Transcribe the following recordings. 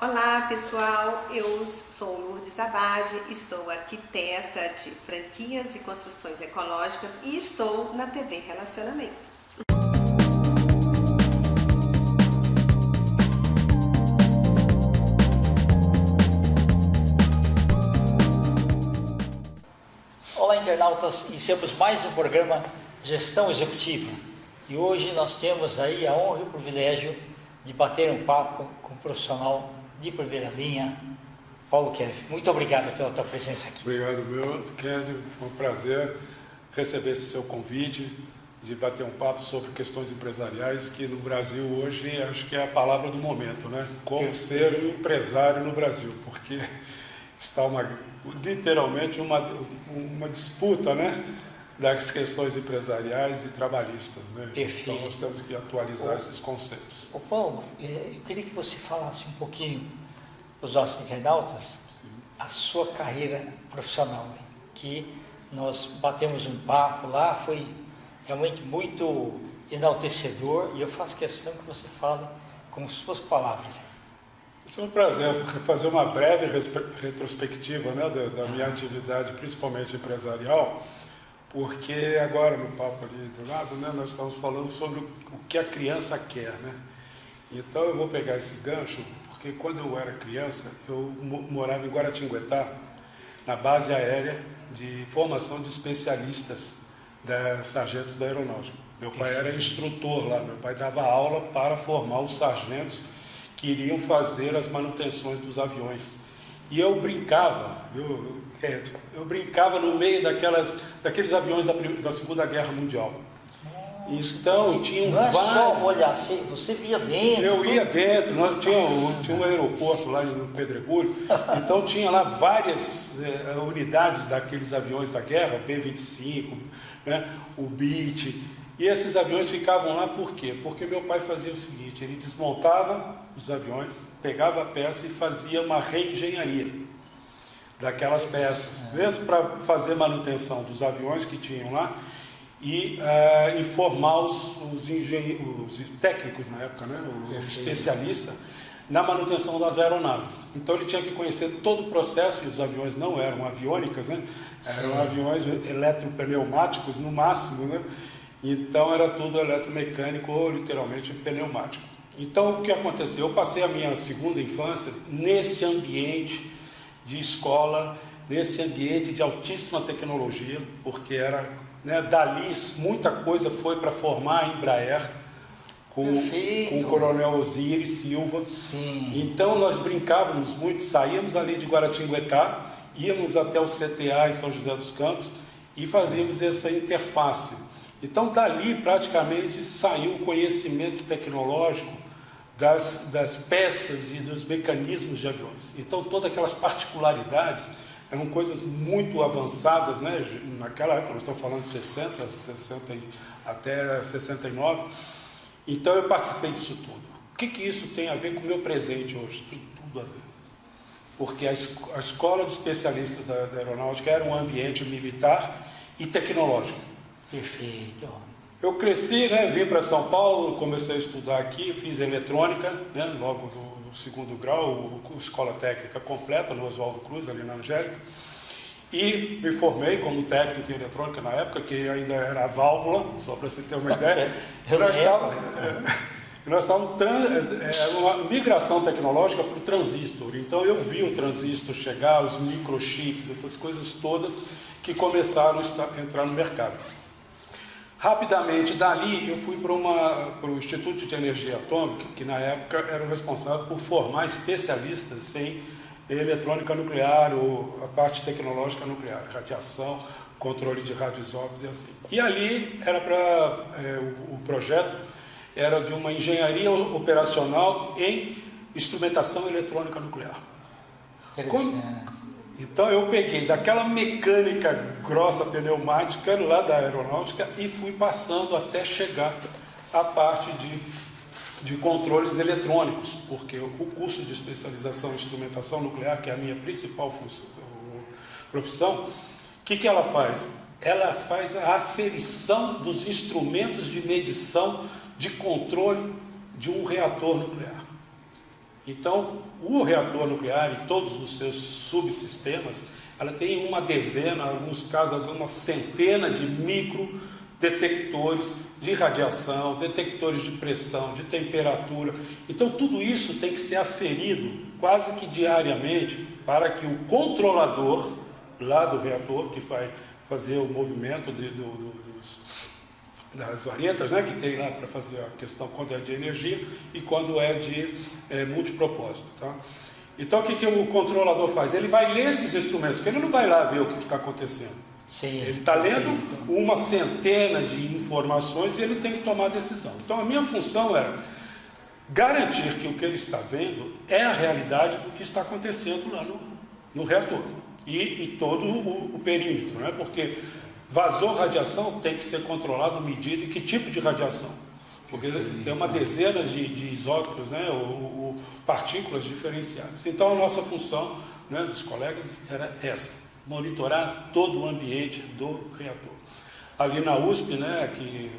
Olá pessoal, eu sou Lourdes Abade, estou arquiteta de franquias e construções ecológicas e estou na TV Relacionamento. Olá internautas, iniciamos mais um programa Gestão Executiva e hoje nós temos aí a honra e o privilégio de bater um papo com o profissional de primeira linha, Paulo Kev. Muito obrigado pela tua presença aqui. Obrigado, meu Kev. Foi um prazer receber esse seu convite de bater um papo sobre questões empresariais, que no Brasil hoje acho que é a palavra do momento, né? Como ser um empresário no Brasil, porque está literalmente uma disputa, né, das questões empresariais e trabalhistas, né? Perfeito. Então nós temos que atualizar esses conceitos. Ô Paulo, eu queria que você falasse um pouquinho para os nossos internautas. Sim. A sua carreira profissional, né? Que nós batemos um papo lá, foi realmente muito enaltecedor e eu faço questão que você fale com suas palavras. É um prazer fazer uma breve retrospectiva, né, da minha atividade, principalmente empresarial, porque agora no papo ali do lado, né, nós estamos falando sobre o que a criança quer, né? Então eu vou pegar esse gancho, porque quando eu era criança, eu morava em Guaratinguetá, na base aérea de formação de especialistas sargentos da aeronáutica. Meu pai era instrutor lá, meu pai dava aula para formar os sargentos que iriam fazer as manutenções dos aviões. E eu brincava, eu brincava no meio daqueles aviões da Segunda Guerra Mundial. Então, tinham vários... Não é só olhar, você via dentro. Eu ia dentro, tinha um aeroporto lá no Pedregulho, então tinha lá várias unidades daqueles aviões da guerra, o P-25, né, o Beech, e esses aviões ficavam lá por quê? Porque meu pai fazia o seguinte, ele desmontava os aviões, pegava a peça e fazia uma reengenharia daquelas peças, mesmo para fazer manutenção dos aviões que tinham lá e informar os técnicos na época, né, o especialista, na manutenção das aeronaves. Então ele tinha que conhecer todo o processo, e os aviões não eram aviônicas, né, eram aviões eletropneumáticos no máximo, né? Então era tudo eletromecânico ou literalmente pneumático. Então o que aconteceu? Eu passei a minha segunda infância nesse ambiente de escola, nesse ambiente de altíssima tecnologia, porque era, né, dali muita coisa foi para formar a Embraer com o Coronel Osiris Silva. Sim. Então nós brincávamos muito, saíamos ali de Guaratinguetá, íamos até o CTA em São José dos Campos e fazíamos essa interface. Então, dali, praticamente, saiu o conhecimento tecnológico das peças e dos mecanismos de aviões. Então, todas aquelas particularidades eram coisas muito avançadas, né? Naquela época, nós estamos falando de 60 até 69. Então, eu participei disso tudo. O que isso tem a ver com o meu presente hoje? Tem tudo a ver. Porque a escola de especialistas da aeronáutica era um ambiente militar e tecnológico. Perfeito. Eu cresci, né, vim para São Paulo, comecei a estudar aqui, fiz eletrônica, né, logo no segundo grau, escola técnica completa no Oswaldo Cruz, ali na Angélica, e me formei como técnico em eletrônica na época, que ainda era a válvula, só para você ter uma ideia. Nós estávamos uma migração tecnológica para o transistor. Então eu vi o transistor chegar, os microchips, essas coisas todas que começaram a entrar no mercado. Rapidamente, dali, eu fui para o Instituto de Energia Atômica, que na época era o responsável por formar especialistas em eletrônica nuclear, ou a parte tecnológica nuclear, radiação, controle de radioisótopos e assim. E ali o projeto era de uma engenharia operacional em instrumentação eletrônica nuclear. Então eu peguei daquela mecânica grossa pneumática lá da aeronáutica e fui passando até chegar à parte de controles eletrônicos, porque o curso de especialização em instrumentação nuclear, que é a minha principal profissão, o que ela faz? Ela faz a aferição dos instrumentos de medição de controle de um reator nuclear. Então, o reator nuclear e todos os seus subsistemas, ela tem uma dezena, em alguns casos, algumas centenas de microdetectores de radiação, detectores de pressão, de temperatura. Então, tudo isso tem que ser aferido quase que diariamente para que o controlador lá do reator, que vai fazer o movimento das varetas, né, que tem lá para fazer a questão quando é de energia e quando é de multipropósito. Tá? Então, o que o controlador faz? Ele vai ler esses instrumentos, porque ele não vai lá ver o que está acontecendo. Sim, ele está lendo uma centena de informações e ele tem que tomar a decisão. Então, a minha função era garantir que o que ele está vendo é a realidade do que está acontecendo lá no reator. E todo o perímetro, né? Porque vazou radiação, tem que ser controlado, medido, e que tipo de radiação? Porque tem uma dezena de isótopos, né? ou partículas diferenciadas. Então, a nossa função, né, dos colegas era essa, monitorar todo o ambiente do reator. Ali na USP, né, que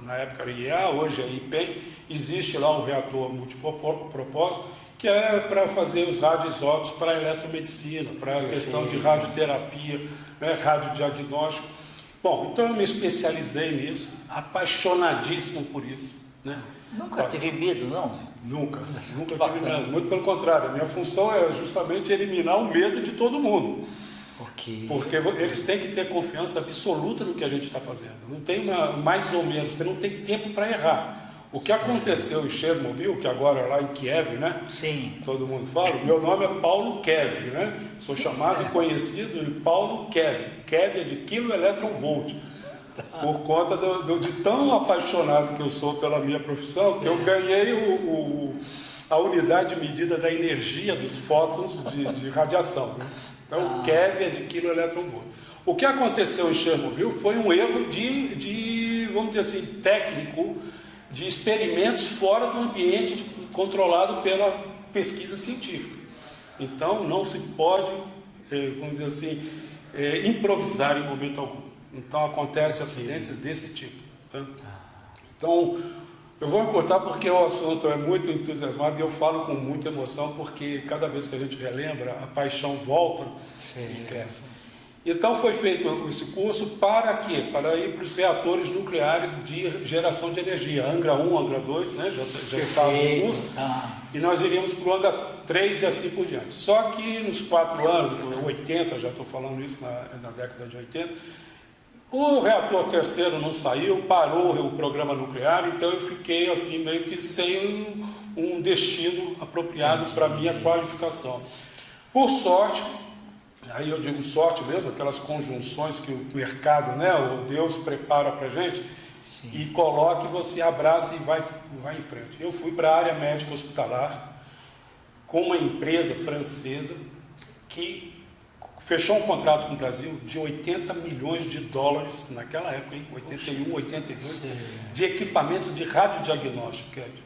na época era IEA, hoje é IPEM, existe lá um reator multipropósito, que é para fazer os radioisótopos para a eletromedicina, para a questão de radioterapia, né, radiodiagnóstico. Bom, então eu me especializei nisso, apaixonadíssimo por isso. Né? Nunca teve medo, não? Nunca tive medo. Muito pelo contrário, a minha função é justamente eliminar o medo de todo mundo. Porque eles têm que ter confiança absoluta no que a gente está fazendo. Não tem mais ou menos, você não tem tempo para errar. O que aconteceu em Chernobyl, que agora é lá em Kiev, né? Sim. Todo mundo fala, meu nome é Paulo Kev, né? Sou chamado e conhecido de Paulo Kev. Kev é de quilo-electron-volt. Por conta de tão apaixonado que eu sou pela minha profissão, que eu ganhei a unidade de medida da energia dos fótons de radiação. Né? Então, o Kev é de quilo-electron-volt. O que aconteceu em Chernobyl foi um erro vamos dizer assim, técnico, de experimentos fora do ambiente controlado pela pesquisa científica. Então, não se pode, vamos dizer assim, improvisar em momento algum. Então, acontecem acidentes desse tipo. Tá? Então, eu vou encurtar porque o assunto é muito entusiasmado e eu falo com muita emoção, porque cada vez que a gente relembra, a paixão volta e cresce. Então, foi feito esse curso para quê? Para ir para os reatores nucleares de geração de energia, Angra 1, Angra 2, né? já estava no curso, e nós iríamos para o Angra 3 e assim por diante. Só que nos 4 anos, 80, já estou falando isso na década de 80, o reator terceiro não saiu, parou o programa nuclear, então eu fiquei assim meio que sem um destino apropriado para a minha qualificação. Por sorte, aí eu digo sorte mesmo, aquelas conjunções que o mercado, né, o Deus prepara para a gente, sim, e coloca e você abraça e vai em frente. Eu fui para a área médica hospitalar com uma empresa francesa que fechou um contrato com o Brasil de 80 milhões de dólares naquela época, hein? 81, 82, sim, de equipamentos de radiodiagnóstico, Kédio.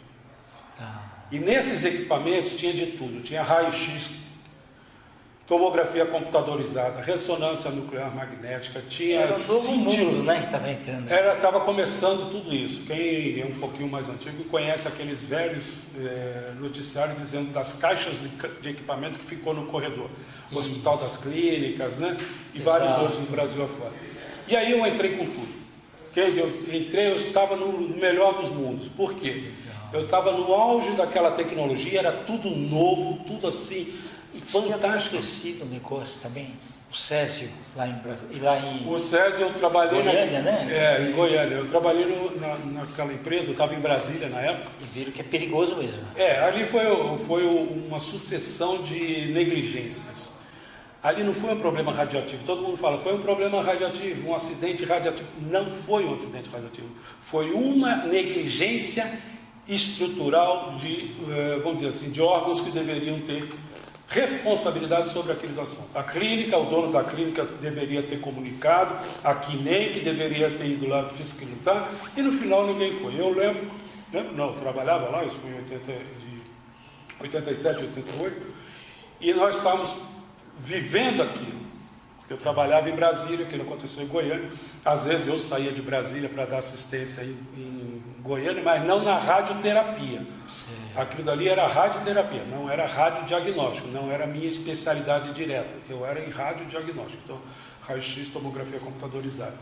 E nesses equipamentos tinha de tudo, tinha raio-x, tomografia computadorizada, ressonância nuclear magnética, tinha... Era um novo mundo, né, que estava entrando. Estava começando tudo isso. Quem é um pouquinho mais antigo conhece aqueles velhos noticiários dizendo das caixas de equipamento que ficou no corredor. O Hospital das Clínicas, né, e vários outros no Brasil afora. E aí eu entrei com tudo. Eu estava no melhor dos mundos. Por quê? Eu estava no auge daquela tecnologia, era tudo novo, tudo assim... fantástico. Esquecido o negócio também, o Césio, lá em Brasília. O Césio eu trabalhei Goiânia, né? Em Goiânia. Eu trabalhei naquela empresa, eu estava em Brasília na época. E viram que é perigoso mesmo. Ali foi uma sucessão de negligências. Ali não foi um problema radioativo. Todo mundo fala, foi um problema radioativo, um acidente radioativo. Não foi um acidente radioativo. Foi uma negligência estrutural vamos dizer assim, de órgãos que deveriam ter responsabilidade sobre aqueles assuntos. A clínica, o dono da clínica deveria ter comunicado, a CNEM que deveria ter ido lá fiscalizar, e no final ninguém foi. Eu lembro não, eu trabalhava lá, isso foi em 87, 88, e nós estávamos vivendo aquilo. Eu trabalhava em Brasília, que não aconteceu em Goiânia. Às vezes eu saía de Brasília para dar assistência em Goiânia, mas não na radioterapia. Sim. Aquilo dali era radioterapia, não era radiodiagnóstico, não era a minha especialidade direta. Eu era em radiodiagnóstico, então raio-x, tomografia computadorizada.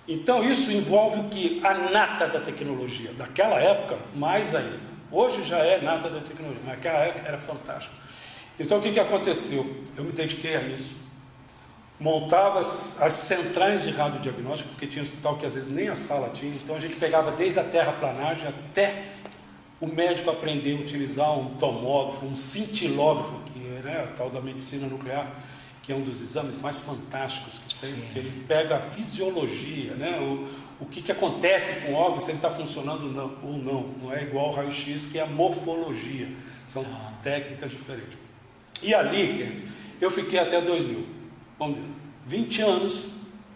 Então isso envolve o que? A nata da tecnologia. Daquela época, mais ainda. Hoje já é nata da tecnologia, mas naquela época era fantástico. Então o que aconteceu? Eu me dediquei a isso. Montava as centrais de radiodiagnóstico, porque tinha hospital que às vezes nem a sala tinha, então a gente pegava desde a terraplanagem até o médico aprender a utilizar um tomógrafo, um cintilógrafo, que é a tal da medicina nuclear, que é um dos exames mais fantásticos que tem, porque ele pega a fisiologia, né? O que acontece com o órgão, se ele está funcionando ou não. Não é igual ao raio-x, que é a morfologia, são técnicas diferentes. E ali, eu fiquei até 2000, vamos dizer, 20 anos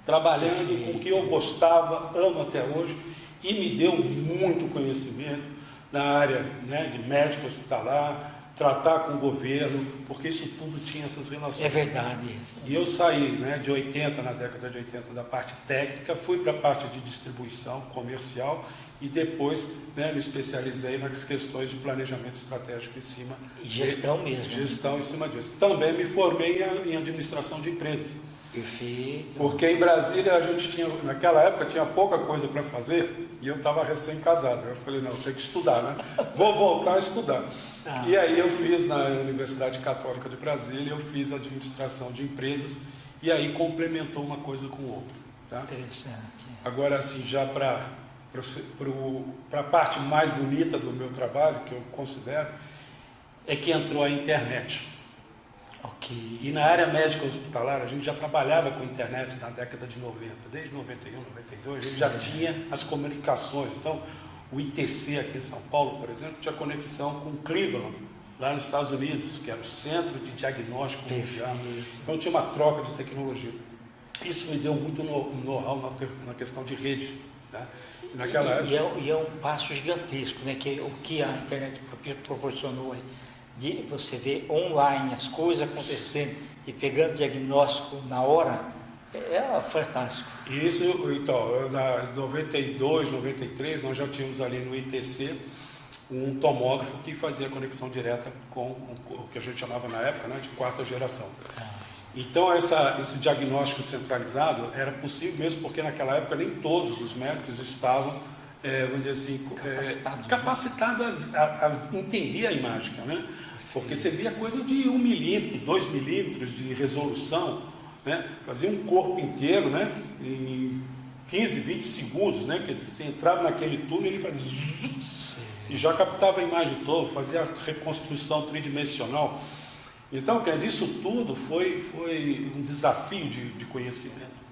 trabalhando com o que eu gostava, amo até hoje, e me deu muito conhecimento na área, né, de médico hospitalar, tratar com o governo, porque isso tudo tinha essas relações. É verdade. E eu saí, né, de 80, na década de 80, da parte técnica, fui para a parte de distribuição comercial e depois, né, me especializei nas questões de planejamento estratégico em cima. E gestão mesmo. Gestão em cima disso. Também me formei em administração de empresas. Perfeito. Porque em Brasília a gente tinha, naquela época tinha pouca coisa para fazer e eu estava recém-casado. Eu falei, não, tem que estudar, né? Vou voltar a estudar. E aí eu fiz na Universidade Católica de Brasília, eu fiz administração de empresas e aí complementou uma coisa com outra. Tá? Interessante. Agora, assim, já para a parte mais bonita do meu trabalho, que eu considero, é que entrou a internet. Ok. E na área médica hospitalar, a gente já trabalhava com internet na década de 90, desde 91, 92, a gente já tinha as comunicações. Então, o ITC aqui em São Paulo, por exemplo, tinha conexão com Cleveland, lá nos Estados Unidos, que era o Centro de Diagnóstico Mundial. Então, tinha uma troca de tecnologia. Isso me deu muito know-how na questão de rede. Né? Naquela época... e é um passo gigantesco, né? Que o que a internet proporcionou de você ver online as coisas acontecendo e pegando diagnóstico na hora, é fantástico. Isso, então, em 92, 93, nós já tínhamos ali no ITC um tomógrafo que fazia conexão direta com o que a gente chamava na época, né, de quarta geração. Então, esse diagnóstico centralizado era possível mesmo porque naquela época nem todos os médicos estavam, vamos dizer assim, capacitados a entender a imagem, né? Porque você via coisa de 1 milímetro, 2 milímetros de resolução, né? Fazia um corpo inteiro, né? Em 15, 20 segundos, né? Quer dizer, você entrava naquele túnel e ele fazia... E já captava a imagem toda, fazia a reconstrução tridimensional. Então, isso tudo foi um desafio de conhecimento.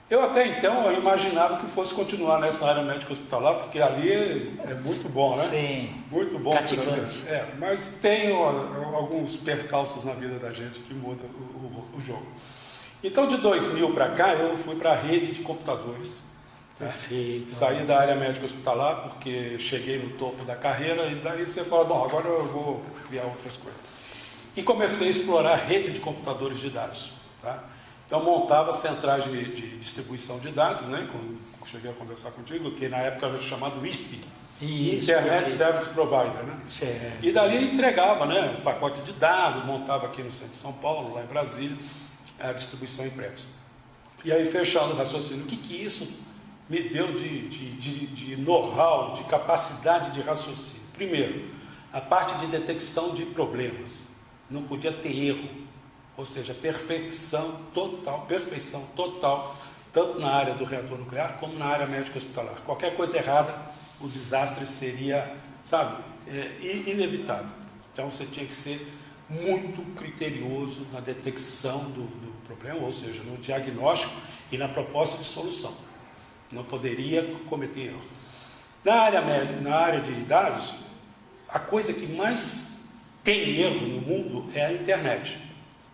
Eu até então eu imaginava que fosse continuar nessa área médica hospitalar, porque ali é muito bom, né? Sim. Muito bom. Cativante. Mas tem alguns percalços na vida da gente que mudam o jogo. Então, de 2000 para cá, eu fui para a rede de computadores. Perfeito. Saí da área médica hospitalar, porque cheguei no topo da carreira, e daí você fala, bom, agora eu vou criar outras coisas. E comecei a explorar a rede de computadores de dados. Tá? Então, montava centrais de distribuição de dados, né? Quando cheguei a conversar contigo, que na época era chamado ISP, Internet Service Provider. Né? Certo. E dali entregava, né, um pacote de dados, montava aqui no centro de São Paulo, lá em Brasília, a distribuição em prédios. E aí, fechando o raciocínio, o que isso me deu de know-how, de capacidade de raciocínio? Primeiro, a parte de detecção de problemas. Não podia ter erro. Ou seja, perfeição total, tanto na área do reator nuclear como na área médica hospitalar. Qualquer coisa errada, o desastre seria, inevitável. Então você tinha que ser muito criterioso na detecção do problema, ou seja, no diagnóstico e na proposta de solução. Não poderia cometer erros. Na área de dados, a coisa que mais tem erro no mundo é a internet.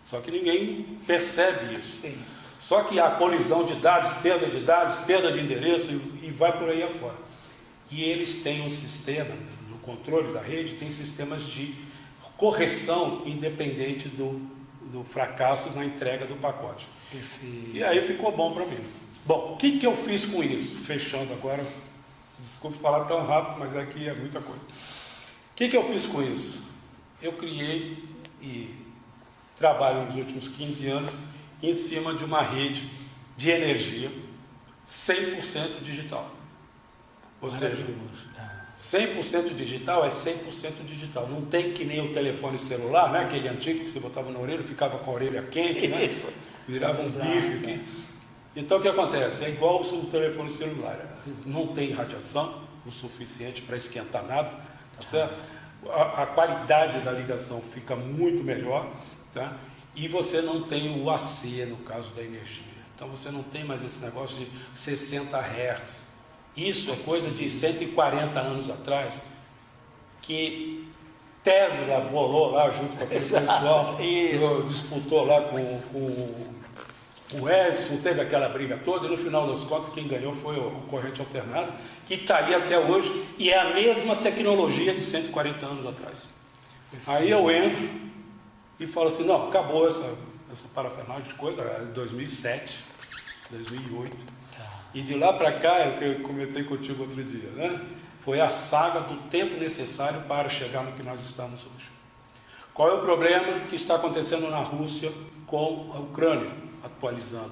Só que ninguém percebe isso. Sim. Só que há colisão de dados, perda de endereço e vai por aí afora. E eles têm um sistema, no controle da rede, tem sistemas de correção independente do fracasso na entrega do pacote. Perfeito. E aí ficou bom para mim. Bom, o que eu fiz com isso? Fechando agora, desculpe falar tão rápido, mas aqui é muita coisa. que eu fiz com isso? Eu criei e trabalho nos últimos 15 anos em cima de uma rede de energia 100% digital. Ou seja, 100% digital é 100% digital. Não tem que nem o telefone celular, né? Aquele antigo que você botava na orelha, ficava com a orelha quente, né? Virava um bife aqui. Então o que acontece? É igual o telefone celular. Não tem radiação o suficiente para esquentar nada, tá certo? A qualidade da ligação fica muito melhor, tá? E você não tem o AC no caso da energia. Então você não tem mais esse negócio de 60 Hz. Isso é coisa de 140 anos atrás, que Tesla bolou lá junto com aquele pessoal, disputou lá com o Edison, teve aquela briga toda, e no final das contas quem ganhou foi o corrente alternada, que está aí até hoje, e é a mesma tecnologia de 140 anos atrás. Aí eu entro e falo assim, não, acabou essa parafernália de coisa, 2007, 2008. E de lá para cá, é o que eu comentei contigo outro dia, né? Foi a saga do tempo necessário para chegar no que nós estamos hoje. Qual é o problema que está acontecendo na Rússia com a Ucrânia, atualizando?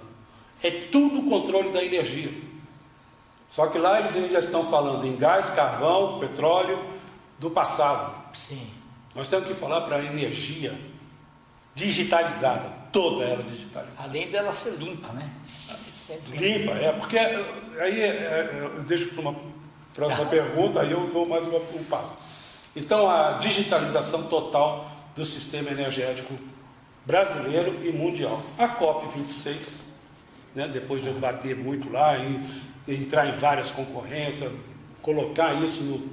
É tudo o controle da energia. Só que lá eles ainda estão falando em gás, carvão, petróleo do passado. Sim. Nós temos que falar para a energia digitalizada, toda ela digitalizada. Além dela ser limpa, né? Limpa, porque aí eu deixo para uma próxima pergunta, aí eu dou mais um passo. Então, a digitalização total do sistema energético brasileiro e mundial. A COP26, né, depois de eu bater muito lá, entrar em várias concorrências, colocar isso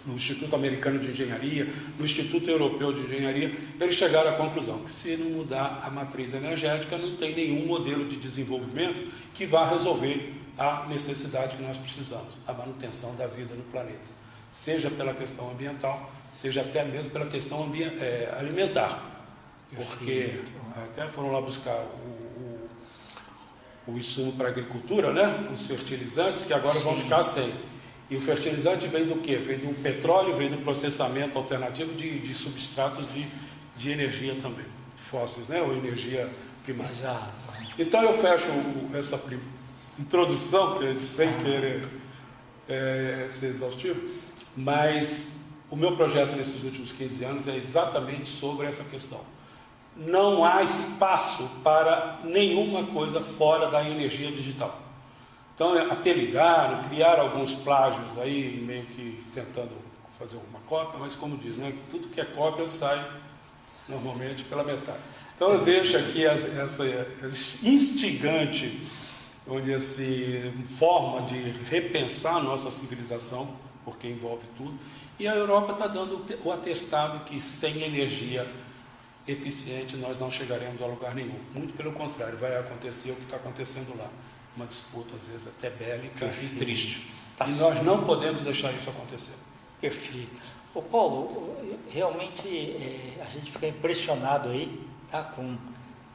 no Instituto Americano de Engenharia, no Instituto Europeu de Engenharia, eles chegaram à conclusão que se não mudar a matriz energética, não tem nenhum modelo de desenvolvimento que vá resolver a necessidade que nós precisamos, a manutenção da vida no planeta, seja pela questão ambiental, seja até mesmo pela questão alimentar, porque até foram lá buscar o insumo para a agricultura, né? Os fertilizantes, que agora vão ficar sem. E o fertilizante vem do quê? Vem do petróleo, vem do processamento alternativo de substratos de energia também, fósseis, né? Ou energia primária. Exato. Então eu fecho essa introdução, sem querer ser exaustivo, mas o meu projeto nesses últimos 15 anos é exatamente sobre essa questão. Não há espaço para nenhuma coisa fora da energia digital. Então, apelidaram, criaram alguns plágios aí, meio que tentando fazer uma cópia, mas como diz, né, tudo que é cópia sai normalmente pela metade. Então, eu deixo aqui essa instigante, onde forma de repensar a nossa civilização, porque envolve tudo, e a Europa está dando o atestado que sem energia eficiente nós não chegaremos a lugar nenhum. Muito pelo contrário, vai acontecer o que está acontecendo lá. Uma disputa, às vezes, até bélica e triste. E nós não podemos deixar isso acontecer. Perfeito. Ô Paulo, realmente a gente fica impressionado aí, tá, com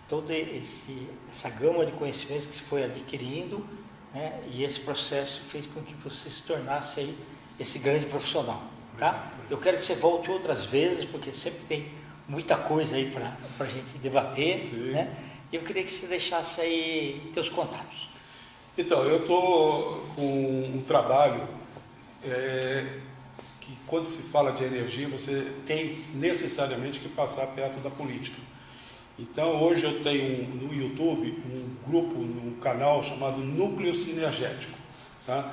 toda essa gama de conhecimentos que se foi adquirindo, né, e esse processo fez com que você se tornasse aí esse grande profissional. Tá? Eu quero que você volte outras vezes, porque sempre tem muita coisa aí para a gente debater. Né? E eu queria que você deixasse aí teus contatos. Então, eu estou com um trabalho que, quando se fala de energia, você tem necessariamente que passar perto da política. Então, hoje eu tenho no YouTube um grupo, um canal chamado Núcleo Sinergético. Tá?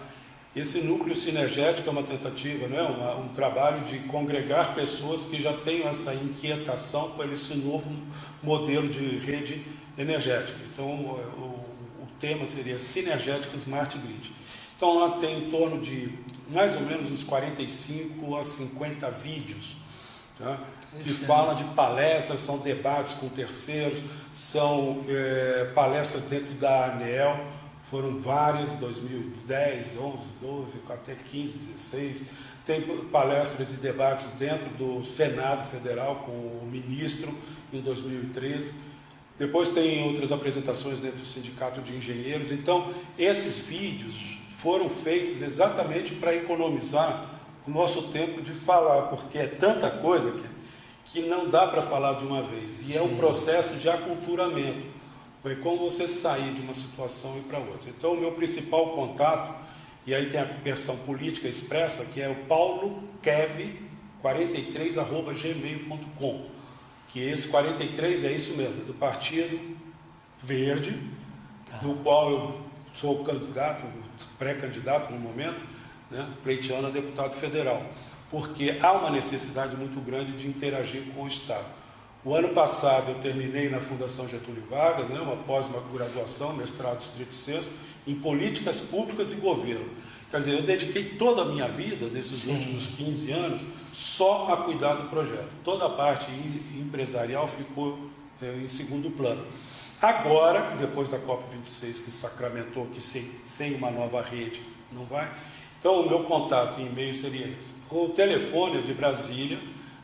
Esse núcleo sinergético é uma tentativa, né? um trabalho de congregar pessoas que já tenham essa inquietação por esse novo modelo de rede energética. Então, o tema seria Sinergética Smart Grid. Então, lá tem em torno de mais ou menos uns 45 a 50 vídeos, tá? Que falam de palestras, são debates com terceiros, são palestras dentro da ANEEL, foram várias, 2010, 11, 12, até 15, 16. Tem palestras e debates dentro do Senado Federal com o ministro em 2013. Depois tem outras apresentações dentro do Sindicato de Engenheiros. Então, esses vídeos foram feitos exatamente para economizar o nosso tempo de falar, porque é tanta coisa que não dá para falar de uma vez. E é um processo de aculturamento. Foi como você sair de uma situação e ir para outra. Então, o meu principal contato, e aí tem a versão política expressa, que é o paulokev43@gmail.com, que esse 43 é isso mesmo, do Partido Verde, do qual eu sou candidato, pré-candidato no momento, né, pleiteando a deputado federal, porque há uma necessidade muito grande de interagir com o Estado. O ano passado eu terminei na Fundação Getúlio Vargas, né, uma pós-graduação, mestrado estrito sensu, em políticas públicas e governo. Quer dizer, eu dediquei toda a minha vida, desses últimos 15 anos, só a cuidar do projeto. Toda a parte empresarial ficou em segundo plano. Agora, depois da COP26, que sacramentou que sem uma nova rede não vai, então o meu contato em e-mail seria esse. O telefone de Brasília,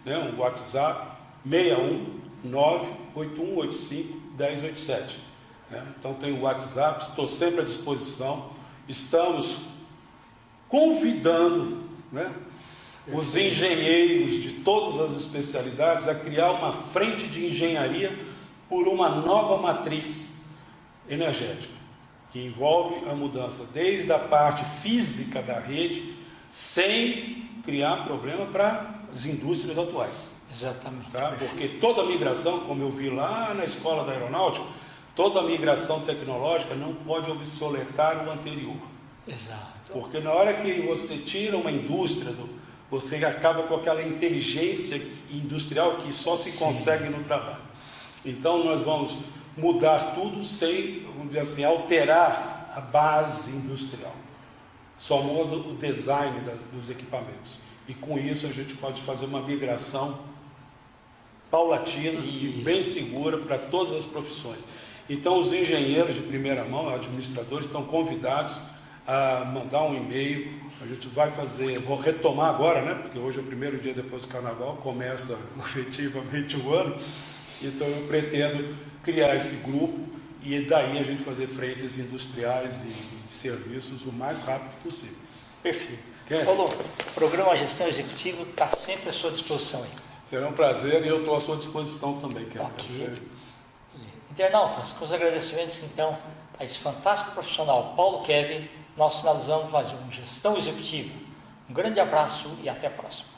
né, um WhatsApp, 619-8185-1087. Né? Então tem o WhatsApp, estou sempre à disposição. Estamos convidando, né, os engenheiros de todas as especialidades a criar uma frente de engenharia por uma nova matriz energética, que envolve a mudança desde a parte física da rede, sem criar problema para as indústrias atuais. Exatamente. Tá? Porque toda migração, como eu vi lá na escola da aeronáutica, toda migração tecnológica não pode obsoletar o anterior. Exato. Porque na hora que você tira uma indústria, você acaba com aquela inteligência industrial que só se consegue no trabalho. Então nós vamos mudar tudo sem, vamos dizer assim, alterar a base industrial. Só muda o design dos equipamentos. E com isso a gente pode fazer uma migração paulatina e bem segura para todas as profissões. Então os engenheiros de primeira mão, administradores, estão convidados a mandar um e-mail. A gente vai fazer, vou retomar agora, né? Porque hoje é o primeiro dia depois do carnaval, começa efetivamente o ano. Então eu pretendo criar esse grupo e daí a gente fazer frentes industriais e serviços o mais rápido possível. Perfeito. Paulo, o programa Gestão Executiva está sempre à sua disposição aí. Será um prazer e eu estou à sua disposição também, Kevin. Ok. Internautas, com os agradecimentos então a esse fantástico profissional Paulo Kevin, nós finalizamos mais um Gestão Executiva. Um grande abraço e até a próxima.